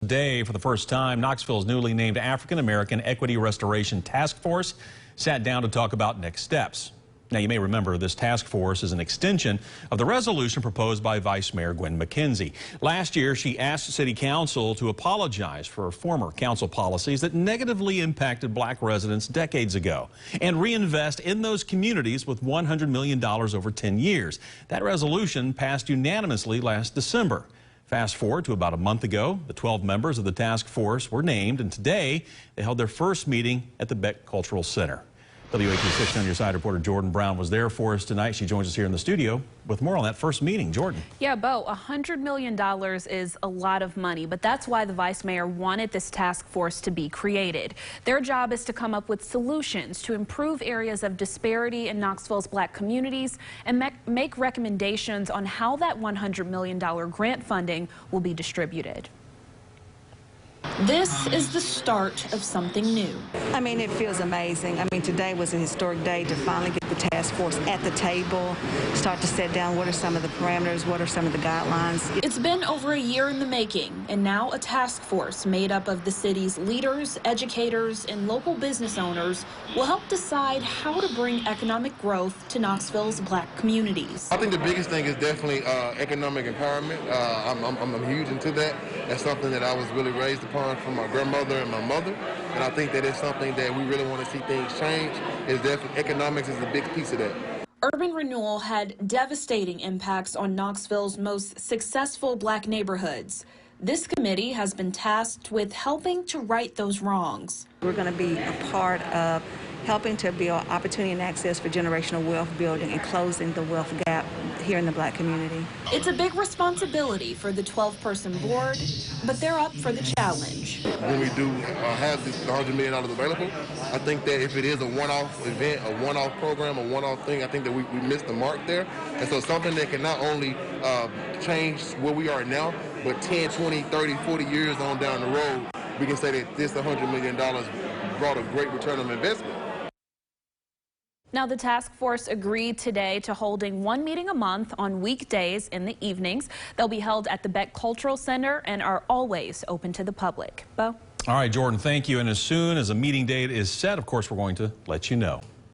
Today, for the first time, Knoxville's newly named African American Equity Restoration Task Force sat down to talk about next steps. Now, you may remember this task force is an extension of the resolution proposed by Vice Mayor Gwen McKenzie. Last year, she asked City Council to apologize for former council policies that negatively impacted black residents decades ago and reinvest in those communities with $100 million over 10 years. That resolution passed unanimously last December. Fast forward to about a month ago, the 12 members of the task force were named, and today they held their first meeting at the Beck Cultural Center. WAT6 on your side reporter Jordan Brown was there for us tonight. She joins us here in the studio with more on that first meeting. Jordan. Yeah, Bo, $100 million is a lot of money, but that's why the vice mayor wanted this task force to be created. Their job is to come up with solutions to improve areas of disparity in Knoxville's black communities and make recommendations on how that $100 million grant funding will be distributed. This is the start of something new. I mean, it feels amazing. I mean, today was a historic day to finally get the task force at the table, start to set down what are some of the parameters, what are some of the guidelines. It's been over a year in the making, and now a task force made up of the city's leaders, educators, and local business owners will help decide how to bring economic growth to Knoxville's black communities. I think the biggest thing is definitely economic empowerment. I'm huge into that. That's something that I was really raised upon from my grandmother and my mother, and I think that it's something that we really want to see things change. Is definitely economics is a big piece of that. Urban renewal had devastating impacts on Knoxville's most successful black neighborhoods. This committee has been tasked with helping to right those wrongs. We're going to be a part of helping to build opportunity and access for generational wealth building and closing the wealth gap here in the black community. It's a big responsibility for the 12-person board, but they're up for the challenge. When we do have this $100 million available, I think that if it is a one-off event, a one-off program, a one-off thing, I think that we missed the mark there. And so something that can not only change where we are now, but 10, 20, 30, 40 years on down the road, we can say that this $100 million brought a great return on investment. Now, the task force agreed today to holding one meeting a month on weekdays in the evenings. They'll be held at the Beck Cultural Center and are always open to the public. Bo? All right, Jordan, thank you. And as soon as a meeting date is set, of course, we're going to let you know.